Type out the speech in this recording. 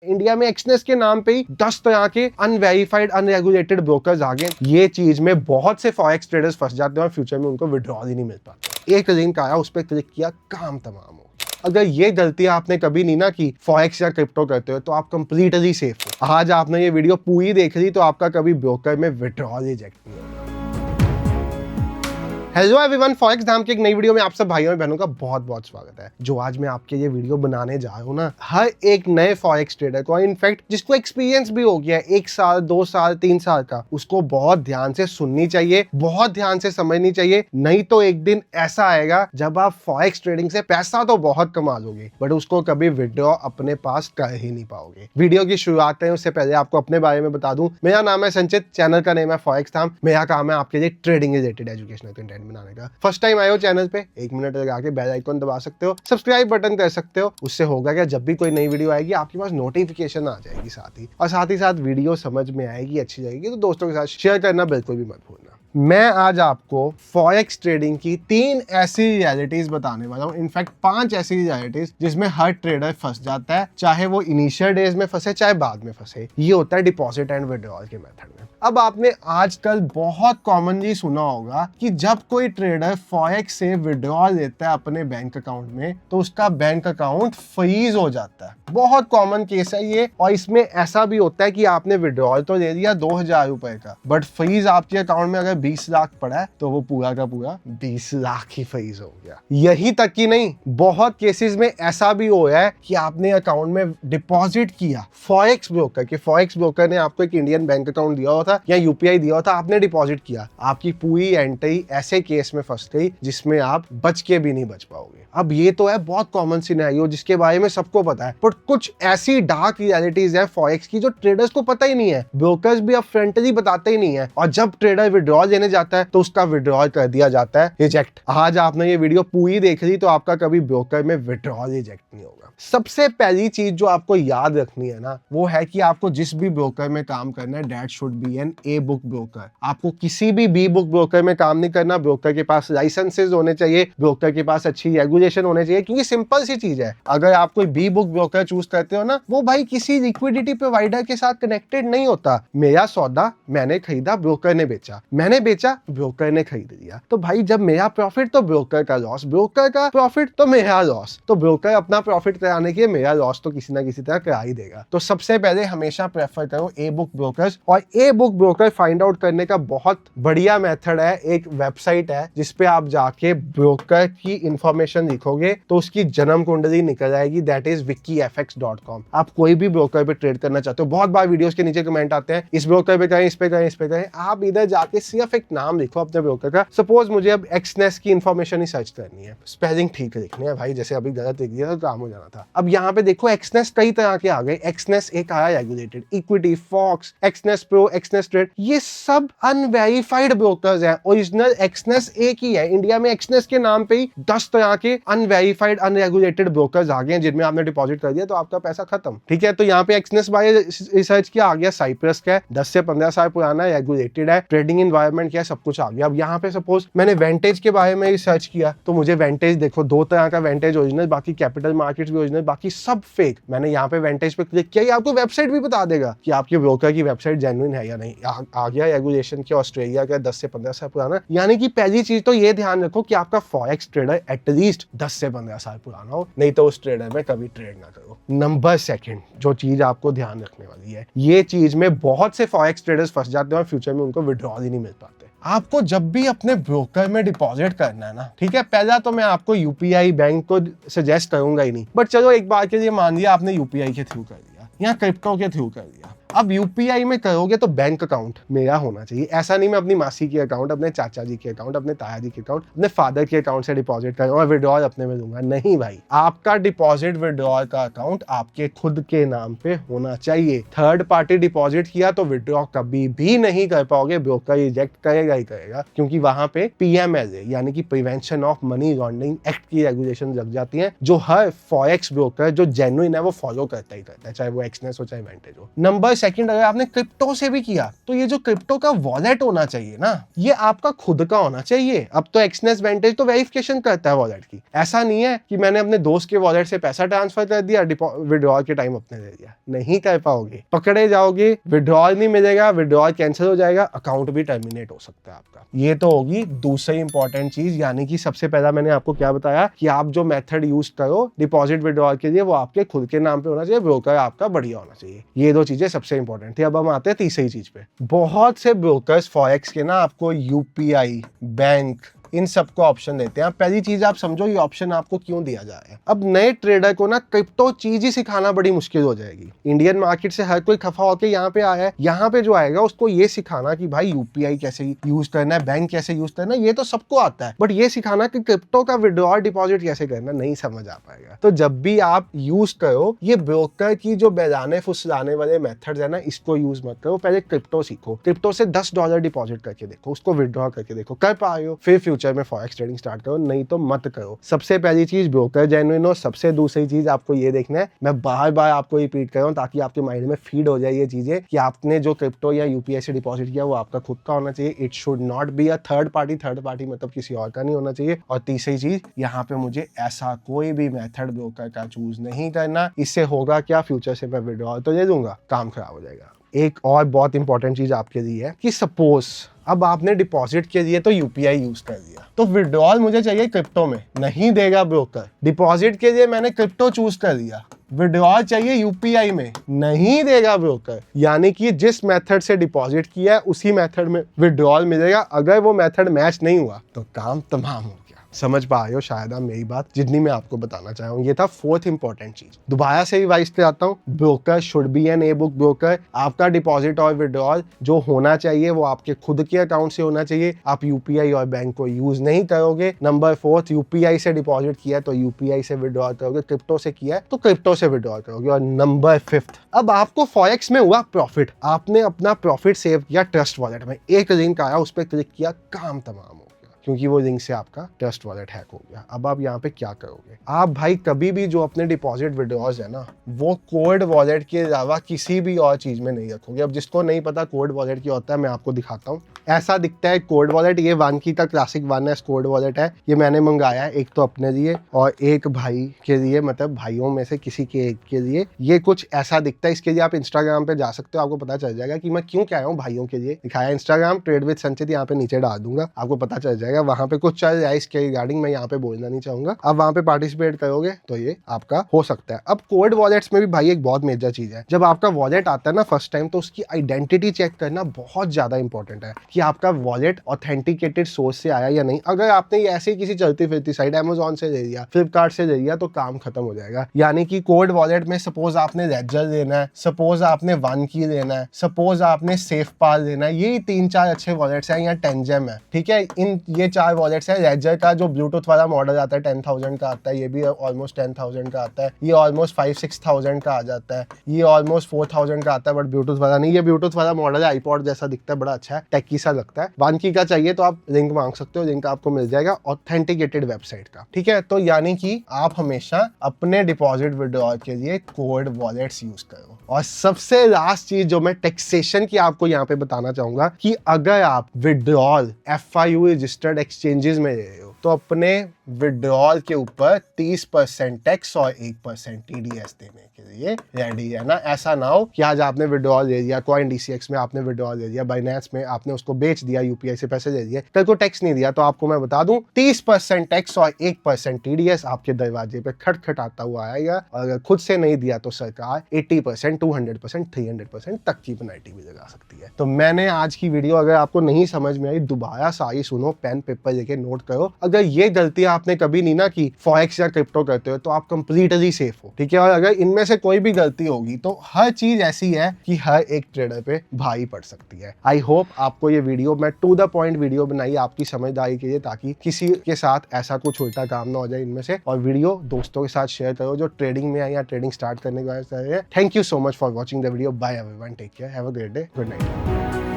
India में Exness के नाम पे ही 10 तरह के अनवेरिफाइड अनरेगुलेटेड ब्रोकर्स आ गए। ये चीज में बहुत से फॉरेक्स ट्रेडर्स फंस जाते हैं और फ्यूचर में उनको विड्रॉल ही नहीं मिल पाता। एक लिंक आया, उस पर क्लिक किया, काम तमाम हो। अगर ये गलतियां आपने कभी नहीं ना की फॉरेक्स या क्रिप्टो करते हो तो आप कंप्लीटली सेफ हो। आज आपने ये वीडियो पूरी देख ली तो आपका कभी ब्रोकर में विड्रॉल रिजेक्ट नहीं होगा। हेलो एवरीवन, फॉरेक्स धाम की एक नई वीडियो में आप सब भाइयों और बहनों का बहुत बहुत स्वागत है। जो आज मैं आपके ये वीडियो बनाने जा रहा हूँ ना, हर एक नए फॉरेक्स ट्रेडर को, इनफैक्ट जिसको एक्सपीरियंस भी हो गया 1 साल 2 साल 3 साल का, उसको बहुत ध्यान से सुननी चाहिए, बहुत ध्यान से समझनी चाहिए। नहीं तो एक दिन ऐसा आएगा जब आप फॉरेक्स ट्रेडिंग से पैसा तो बहुत कमा लोगे बट उसको कभी विड्रॉ अपने पास कर ही नहीं पाओगे। वीडियो की शुरुआत करें उससे पहले आपको अपने बारे में बता दूं, मेरा नाम है संचित, चैनल का नेम है फॉरेक्स धाम। मेरा काम है आपके लिए ट्रेडिंग रिलेटेड एजुकेशनल कंटेंट बनाने का। फर्स्ट टाइम आए हो चैनल पे, 1 मिनट लगा के बेल आइकन दबा सकते हो, सब्सक्राइब बटन कर सकते हो। उससे होगा क्या, जब भी कोई नई वीडियो आएगी आपके पास नोटिफिकेशन आ जाएगी साथ ही साथ वीडियो समझ में आएगी, अच्छी लगेगी तो दोस्तों के साथ शेयर करना बिल्कुल भी मत भूलना। मैं आज आपको फॉरेक्स ट्रेडिंग की 3 ऐसी रियलिटीज बताने वाला हूं, इनफैक्ट 5 ऐसी रियलिटीज जिसमें हर ट्रेडर फंस जाता है, चाहे वो इनिशियल डेज में फंसे चाहे बाद में फंसे। ये होता है डिपॉजिट एंड विड्रॉल के मेथड में। अब आपने आजकल बहुत कॉमनली सुना होगा कि जब कोई ट्रेडर फॉरेक्स से विड्रॉल लेता है अपने बैंक अकाउंट में तो उसका बैंक अकाउंट फ्रीज हो जाता है। बहुत कॉमन केस है ये। और इसमें ऐसा भी होता है कि आपने विड्रॉल तो ले लिया 2000 रुपए का, बट फ्रीज आपके अकाउंट में अगर 20 लाख पड़ा है तो वो पूरा का पूरा 20 लाख ही फ्रीज हो गया। यही तक कि नहीं, बहुत केसेस में ऐसा भी हुआ है कि आपने अकाउंट में डिपॉजिट किया फॉरेक्स ब्रोकर के, फॉरेक्स ब्रोकर ने आपको एक इंडियन बैंक अकाउंट दिया हुआ था या यूपीआई दिया हुआ था, आपने डिपॉजिट किया, आपकी पूरी एंट्री ऐसे केस में फंस गई जिसमें आप बच के भी नहीं बच पाओगे। अब ये तो है बहुत कॉमन सिनेरियो जिसके बारे में सबको पता है, बट कुछ ऐसी डार्क रियलिटीज है फॉरेक्स की जो ट्रेडर्स को पता ही नहीं है, ब्रोकर्स भी अब फ्रंटली बताते ही नहीं है। और जब ट्रेडर विड्रॉल लेने जाता है तो उसका विड्रॉल कर दिया जाता है रिजेक्ट। आज आपने ये वीडियो पूरी देख ली तो आपका कभी ब्रोकर में विड्रॉल रिजेक्ट नहीं होगा। सबसे पहली चीज जो आपको याद रखनी है ना, वो है कि आपको जिस भी ब्रोकर में काम करना है that should be an A book broker. आपको किसी भी बी बुक ब्रोकर में काम नहीं करना। ब्रोकर के पास लाइसेंसेस होने चाहिए, ब्रोकर के पास अच्छी रेगुलेशन होने चाहिए, क्योंकि सिंपल सी चीज है, अगर आप कोई बी बुक ब्रोकर चूज करते हो ना, वो भाई किसी लिक्विडिटी प्रोवाइडर के साथ कनेक्टेड नहीं होता। मेरा सौदा मैंने खरीदा, ब्रोकर ने बेचा, मैंने बेचा, ब्रोकर ने खरीद लिया। तो भाई जब मेरा प्रॉफिट तो ब्रोकर का लॉस, ब्रोकर का प्रॉफिट तो मेरा लॉस। तो ब्रोकर अपना प्रॉफिट कराने के लिए मेरा लॉस तो किसी ना किसी तरह करा ही देगा। तो सबसे पहले हमेशा प्रेफर करो ए बुक ब्रोकर्स। और a book broker find out करने का बहुत बढ़िया मेथड है, एक वेबसाइट है जिसपे आप जाके ब्रोकर की इंफॉर्मेशन लिखोगे तो उसकी जन्म कुंडली निकल आएगी, दैट इज wikifx.com। आप कोई भी ब्रोकर पे ट्रेड करना चाहते हो, बहुत बार वीडियोस के नीचे कमेंट आते हैं इस ब्रोकर पे करें, इस पे करें, इस पे करें। आप इधर जाके सिर्फ एक नाम लिखो अपने ब्रोकर का। सपोज मुझे अब एक्सनेस की इंफॉर्मेशन ही सर्च करनी है, स्पेलिंग ठीक लिखनी है भाई, जैसे अभी गलत लिख दिया तो काम हो जाना था। अब यहाँ पे देखो एक्सनेस कई तरह के आ गए। एक्सनेस एक आया regulated, Equiti, Fox, Exness pro, Exness trade, ये सब अनवेरिफाइड ब्रोकर्स हैं। ओरिजिनल एक्सनेस एक ही है। इंडिया में एक्सनेस के नाम पे ही 10 तरह के अनवेरिफाइड अनरेगुलेटेड ब्रोकर्स आ गए हैं जिनमें आपने डिपॉजिट कर दिया तो आपका पैसा खत्म। ठीक है, तो यहाँ पे एक्सनेस बाय रिसर्च किया, आ गया साइप्रस का है, 10 से 15 साल पुराना, रेगुलेटेड है, ट्रेडिंग इन्वायरमेंट क्या है, सब कुछ आ गया। अब यहाँ पे सपोज मैंने वेंटेज के बारे में रिसर्च किया तो मुझे वेंटेज देखो 2 तरह का वेंटेज ओरिजिनल, बाकी कैपिटल मार्केट्स भी ओरिजिनल, बाकी सब फेक। मैंने यहाँ पे वेंटेज पे क्लिक किया, आपको वेबसाइट भी बता देगा कि आपके ब्रोकर की वेबसाइट जेन्युइन है या नहीं। आ गया रेगुलेशन के ऑस्ट्रेलिया का 10 से 15 साल पुराना। यानी कि पहली चीज तो ये ध्यान रखो कि आपका फॉरेक्स ट्रेडर एटलीस्ट 10 से 15 साल पुराना हो, नहीं तो उस ट्रेडर में कभी ट्रेड ना करो। नंबर सेकंड जो चीज आपको ध्यान रखने वाली है, ये चीज में बहुत से फॉरेक्स ट्रेडर्स फंस जाते हैं और फ्यूचर में उनको विड्रॉल ही नहीं मिल पाते। आपको जब भी अपने ब्रोकर में डिपॉजिट करना है ना, ठीक है, पहला तो मैं आपको यूपीआई बैंक को सजेस्ट करूंगा ही नहीं, बट चलो एक बार के लिए मान लिया आपने यूपीआई के थ्रू कर दिया या क्रिप्टो के थ्रू कर दिया। अब यूपीआई में करोगे तो बैंक अकाउंट मेरा होना चाहिए। ऐसा नहीं मैं अपनी मासी के अकाउंट, अपने चाचा जी के अकाउंट, अपने ताया जी के अकाउंट, अपने फादर के अकाउंट से डिपॉजिट करूंगा और विड्रॉल अपने में दूंगा। नहीं भाई, आपका डिपॉजिट विड्रॉल का अकाउंट आपके खुद के नाम पे होना चाहिए। थर्ड पार्टी डिपॉजिट किया तो विड्रॉ कभी भी नहीं कर पाओगे, ब्रोकर रिजेक्ट करेगा ही करेगा, क्योंकि वहां पे पीएमएलए यानी कि prevention of money laundering act की रेगुलेशन लग जाती है, जो हर फॉरेक्स ब्रोकर जो जेन्युइन है वो फॉलो करता ही करता है, चाहे वो एक्सनेस हो चाहे वेंटेज हो। नंबर सेकंड अगर आपने क्रिप्टो से भी किया तो ये जो क्रिप्टो का वॉलेट होना चाहिए ना, ये आपका खुद का होना चाहिए। अब तो एक्सनेस वेंटेज तो वेरिफिकेशन करता है वॉलेट की, ऐसा नहीं है कि मैंने अपने दोस्त के वॉलेट से पैसा ट्रांसफर कर दिया, विड्रॉल के टाइम अपने दे दिया, नहीं कर पाओगे, पकड़े जाओगे, विड्रॉल नहीं मिलेगा, विड्रॉल कैंसिल हो जाएगा, अकाउंट भी टर्मिनेट हो सकता है आपका। ये तो होगी दूसरी इंपॉर्टेंट चीज, यानी कि सबसे पहला मैंने आपको क्या बताया कि आप जो मेथड यूज करो डिपॉजिट विड्रॉल के लिए वो आपके खुद के नाम पे होना चाहिए, ब्रोकर आपका बढ़िया होना चाहिए। ये दो चीजें सबसे इंपॉर्टेंट थी। अब हम आते हैं तीसरी चीज पे। बहुत से ब्रोकर्स फॉरेक्स के ना आपको यूपीआई, बैंक, इन सबको ऑप्शन देते हैं। पहली चीज आप समझो ये ऑप्शन आपको क्यों दिया जा रहा है। अब नए ट्रेडर को ना क्रिप्टो चीज ही सिखाना बड़ी मुश्किल हो जाएगी। इंडियन मार्केट से हर कोई खफा होकर यहाँ पे आया है, यहाँ पे जो आएगा उसको ये सिखाना कि भाई यूपीआई कैसे यूज करना है, बैंक कैसे यूज करना है, ये तो सबको आता है, बट ये सिखाना कि क्रिप्टो का विड्रॉल डिपॉजिट कैसे करना नहीं समझ आ पाएगा। तो जब भी आप यूज करो ये ब्रोकर की जो बेजाने फुसलाने वाले मेथड्स है ना, इसको यूज मत करो। पहले क्रिप्टो सीखो, क्रिप्टो से $10 डिपॉजिट करके देखो, उसको विड्रॉ करके देखो, कर पाए हो, फिर फ्यूचर में फॉरेक्स ट्रेडिंग स्टार्ट करो, नहीं तो मत करो। सबसे पहली चीज ब्रोकर जेन्युइन हो। सबसे दूसरी चीज आपको ये देखना है, मैं बार बार आपको रिपीट कर रहा हूं ताकि आपके माइंड में फीड हो जाए ये चीजें कि आपने जो क्रिप्टो या यूपीआई से डिपॉजिट किया वो आपका खुद का होना चाहिए। It should not be a third party मतलब किसी और का नहीं होना चाहिए। और तीसरी चीज, यहाँ पे मुझे ऐसा कोई भी मेथड ब्रोकर का चूज नहीं करना। इससे होगा क्या, फ्यूचर से मैं विड्रॉल तो दे दूंगा, काम खराब हो जाएगा। एक और बहुत इंपॉर्टेंट चीज आपके लिए है कि सपोज अब आपने डिपॉजिट के लिए तो यूपीआई यूज कर दिया, तो विड्रॉल मुझे चाहिए क्रिप्टो में, नहीं देगा ब्रोकर। डिपॉजिट के लिए मैंने क्रिप्टो चूज कर दिया, विड्रॉल चाहिए यूपीआई में, नहीं देगा ब्रोकर। यानी कि जिस मेथड से डिपॉजिट किया है उसी मेथड में विड्रॉल मिलेगा। अगर वो मेथड मैच नहीं हुआ तो काम तमाम हो गया। समझ पा रहे हो शायद आप मेरी बात, जितनी मैं आपको बताना चाह रहा हूँ। ये था फोर्थ इंपॉर्टेंट चीज। दोबारा से रिवाइज पे आता हूँ, broker should be an A book broker. आपका डिपॉजिट और विड्रॉल जो होना चाहिए वो आपके खुद के अकाउंट से होना चाहिए। आप यूपीआई और बैंक को यूज नहीं करोगे। नंबर फोर्थ, यूपीआई से डिपॉजिट किया तो यूपीआई से विड्रॉल करोगे, क्रिप्टो से किया है तो क्रिप्टो से विड्रॉल करोगे। और नंबर फिफ्थ, अब आपको फॉरेक्स में हुआ प्रॉफिट, आपने अपना प्रॉफिट सेव किया ट्रस्ट वॉलेट में, एक लिंक आया उस पर क्लिक किया, काम तमाम हो, क्योंकि वो लिंक से आपका ट्रस्ट वॉलेट हैक हो गया। अब आप यहाँ पे क्या करोगे, आप भाई कभी भी जो अपने डिपॉजिट विड्रॉल्स है ना वो कोड वॉलेट के अलावा किसी भी और चीज में नहीं रखोगे। अब जिसको नहीं पता कोड वॉलेट क्या होता है मैं आपको दिखाता हूँ। ऐसा दिखता है कोड वॉलेट, ये वानकी का classic one S code wallet है। ये मैंने मंगाया है, एक तो अपने लिए और एक भाई के लिए, मतलब भाइयों में से किसी के एक के लिए। ये कुछ ऐसा दिखता है। इसके लिए आप इंस्टाग्राम पे जा सकते हो, आपको पता चल जाएगा कि मैं क्यों क्या हूँ भाइयों के लिए। दिखाया इंस्टाग्राम ट्रेड विद संचित, यहाँ पे नीचे डाल दूंगा, आपको पता चल जाएगा। वहां पे कुछ चल रहा है इसके रिगार्डिंग, मैं यहाँ पे बोलना नहीं चाहूंगा। अब वहां पे पार्टिसिपेट करोगे तो ये आपका हो सकता है। अब कोड वॉलेट्स में भी भाई एक बहुत मेजर चीज है, जब आपका वॉलेट आता है ना फर्स्ट टाइम तो उसकी आइडेंटिटी चेक करना बहुत ज्यादा इंपॉर्टेंट है कि आपका वॉलेट ऑथेंटिकेटेड सोर्स से आया या नहीं। अगर आपने ये ऐसे किसी चलती फिरती साइट अमेजॉन से ले लिया, फ्लिपकार्ट से ले लिया तो काम खत्म हो जाएगा। यानी कि कोड वॉलेट में सपोज आपने लेडजर लेना है, सपोज आपने वानकी लेना है, सपोज आपने सेफपाल लेना है, ये 3-4 अच्छे वॉलेट्स हैं, या टेंजेम है, ठीक है। इन ये 4 वॉलेट्स हैं। लेडजर का जो ब्लूटूथ वाला मॉडल आता है 10,000 का आता है, ये भी ऑलमोस्ट 10,000 का आता है, ये ऑलमोस्ट 5-6,000 का आ जाता है, ये ऑलमोस्ट 4,000 का आता है, बट ब्लूटूथ वाला नहीं। ये ब्लूटूथ वाला मॉडल है, आईपॉड जैसा दिखता है, बड़ा अच्छा है, टेकी सा लगता है। वानकी का चाहिए तो आप लिंक मांग सकते हो, लिंक आपको मिल जाएगा ऑथेंटिकेटेड वेबसाइट का, ठीक है। तो यानी कि आप हमेशा अपने डिपॉजिट विड्रॉल के लिए कोड वॉलेट्स यूज करो। और सबसे लास्ट चीज जो मैं टैक्सेशन की आपको यहाँ पे बताना चाहूंगा कि अगर आप विड्रॉल FIU रजिस्टर्ड एक्सचेंजेस में ले रहे हो तो अपने विड्रॉल के ऊपर 30% टैक्स और 1% TDS देने के लिए रेडी है ना। ऐसा ना हो कि आज आपने विड्रॉल ले लिया, कॉइन DCX में आपने विड्रॉल ले लिया, बाइनेंस में आपने उसको बेच दिया, यूपीआई से पैसे ले लिए, कल को टैक्स नहीं दिया तो आपको मैं बता दूं 30% टैक्स और 1% TDS आपके दरवाजे पे खटखटाता हुआ आएगा। और अगर खुद से नहीं दिया तो सरकार 80%, 200%, 300% तक की पेनल्टी भी लगा सकती है। तो मैंने आज की वीडियो अगर आपको नहीं समझ में आई दोबारा सारी सुनो, पेन पेपर लेके नोट करो। अगर ये गलतियां आपने कभी नहीं ना की फॉरेक्स या क्रिप्टो करते हो तो आप कंप्लीटली सेफ हो, ठीक है। और अगर इनमें से कोई भी गलती होगी तो हर चीज ऐसी है कि हर एक ट्रेडर पे भारी पड़ सकती है। आई होप आपको ये वीडियो, मैं टू द पॉइंट वीडियो बनाई आपकी समझदारी के लिए, ताकि किसी के साथ ऐसा कुछ उल्टा काम ना हो जाए इनमें से। और वीडियो दोस्तों के साथ शेयर करो जो ट्रेडिंग में है या ट्रेडिंग स्टार्ट करने के बाद। Thank you so much for watching the video. Bye everyone, take care, have a great day, good night.